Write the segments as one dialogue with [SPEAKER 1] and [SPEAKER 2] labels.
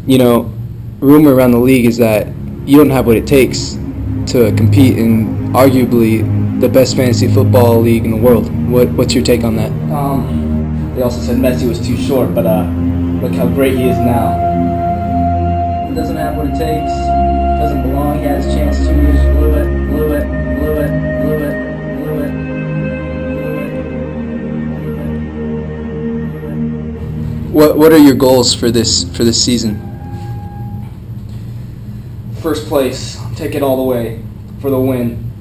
[SPEAKER 1] you know, rumor around the league is that you don't have what it takes to compete in arguably the best fantasy football league in the world. What's your take on that?
[SPEAKER 2] They also said Messi was too short, but look how great he is now. He doesn't have what it takes, doesn't belong, he had his chance 2 years, blew it.
[SPEAKER 1] What are your goals for this season?
[SPEAKER 2] First place, take it all the way for the win.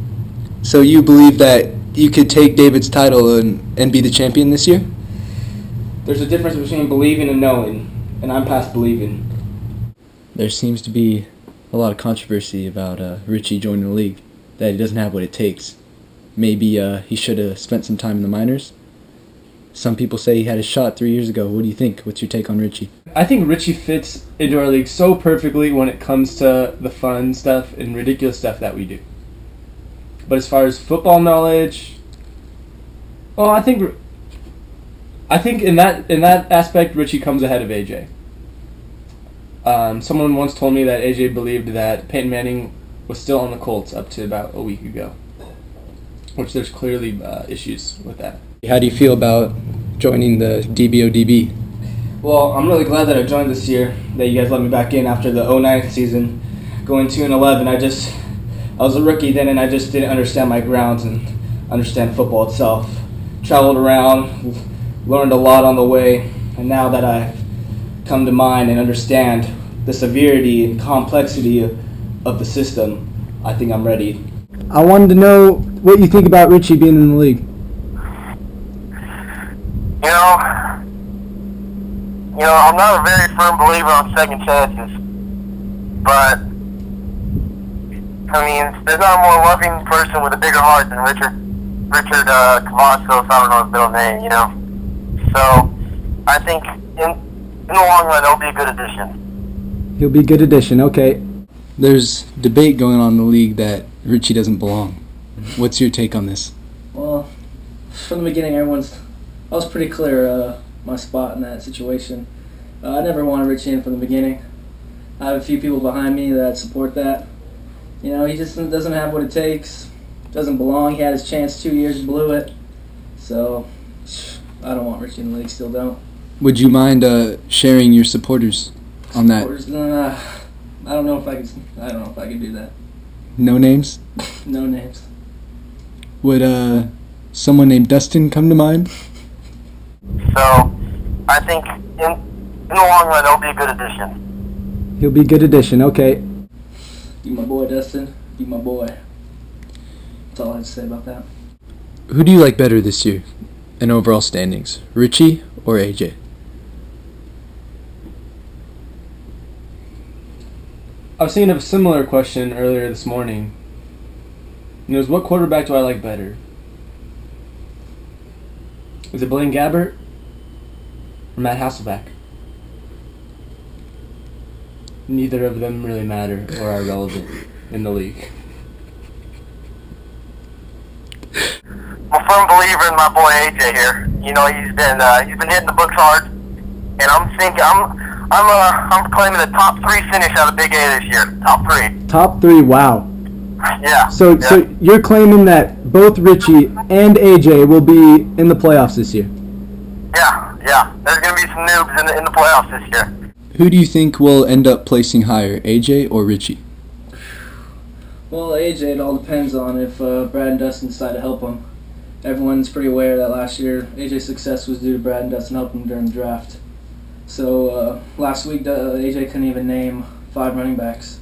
[SPEAKER 1] So you believe that you could take David's title and be the champion this year?
[SPEAKER 2] There's a difference between believing and knowing, and I'm past believing.
[SPEAKER 1] There seems to be a lot of controversy about Richie joining the league, that he doesn't have what it takes. Maybe he should have spent some time in the minors. Some people say he had a shot 3 years ago. What do you think? What's your take on Richie?
[SPEAKER 3] I think Richie fits into our league so perfectly when it comes to the fun stuff and ridiculous stuff that we do. But as far as football knowledge, well, I think in that aspect, Richie comes ahead of AJ. Someone once told me that AJ believed that Peyton Manning was still on the Colts up to about a week ago, which there's clearly issues with that.
[SPEAKER 1] How do you feel about joining the DBODB?
[SPEAKER 2] Well, I'm really glad that I joined this year, that you guys let me back in after the 2009 season. Going 2-11, I was a rookie then, and I just didn't understand my grounds and understand football itself. Traveled around, learned a lot on the way, and now that I've come to mind and understand the severity and complexity of the system, I think I'm ready.
[SPEAKER 1] I wanted to know what you think about Richie being in the league.
[SPEAKER 4] I'm not a very firm believer on second chances, but there's not a more loving person with a bigger heart than Richard Cavazos. I don't know his middle name, So I think in the long run, he'll be a good addition.
[SPEAKER 1] He'll be a good addition, okay. There's debate going on in the league that Richie doesn't belong. What's your take on this?
[SPEAKER 2] Well, from the beginning, I was pretty clear my spot in that situation. I never wanted Richie in from the beginning. I have a few people behind me that support that. He just doesn't have what it takes, doesn't belong. He had his chance 2 years, blew it. So I don't want Richie in the league, still don't.
[SPEAKER 1] Would you mind sharing your supporters on that?
[SPEAKER 2] I don't know if I could do that.
[SPEAKER 1] No names?
[SPEAKER 2] No names.
[SPEAKER 1] Would someone named Dustin come to mind?
[SPEAKER 4] So I think in the long run, he'll be a good addition.
[SPEAKER 1] He'll be a good addition, okay.
[SPEAKER 2] You my boy, Dustin. You my boy. That's all I have to say about that.
[SPEAKER 1] Who do you like better this year in overall standings, Richie or AJ?
[SPEAKER 3] I was thinking of a similar question earlier this morning. And it was, what quarterback do I like better? Is it Blaine Gabbert or Matt Hasselbeck? Neither of them really matter or are relevant in the league.
[SPEAKER 4] I'm a firm believer in my boy AJ here. He's been hitting the books hard, and I'm claiming the top 3 finish out of Big A this year. Top 3.
[SPEAKER 1] Top 3, wow.
[SPEAKER 4] Yeah.
[SPEAKER 1] So you're claiming that both Richie and AJ will be in the playoffs this year?
[SPEAKER 4] Yeah. There's going to be some noobs in the playoffs this year.
[SPEAKER 1] Who do you think will end up placing higher, AJ or Richie?
[SPEAKER 2] Well, AJ, it all depends on if Brad and Dustin decide to help him. Everyone's pretty aware that last year AJ's success was due to Brad and Dustin helping him during the draft. So last week AJ couldn't even name 5 running backs.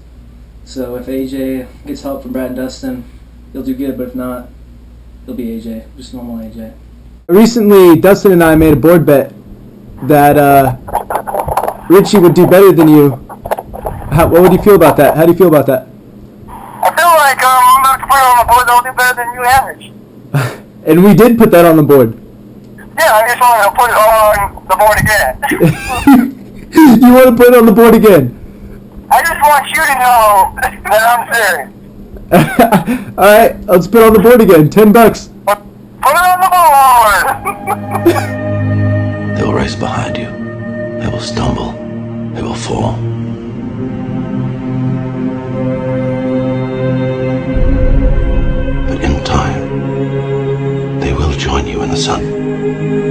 [SPEAKER 2] So if AJ gets help from Brad and Dustin, he'll do good, but if not, he'll be AJ, just normal AJ.
[SPEAKER 1] Recently, Dustin and I made a board bet that Richie would do better than you. What would you feel about that? How do you feel about that?
[SPEAKER 4] I feel like I'm about to put it on the board that will do better than you average.
[SPEAKER 1] And we did put that on the board.
[SPEAKER 4] Yeah, I just want to put it on the board again.
[SPEAKER 1] You want to put it on the board again?
[SPEAKER 4] I just want you to know that I'm serious.
[SPEAKER 1] Alright, let's put it on the board again. $10.
[SPEAKER 4] Put it on the board!
[SPEAKER 5] They will race behind you. They will stumble. They will fall. the sun.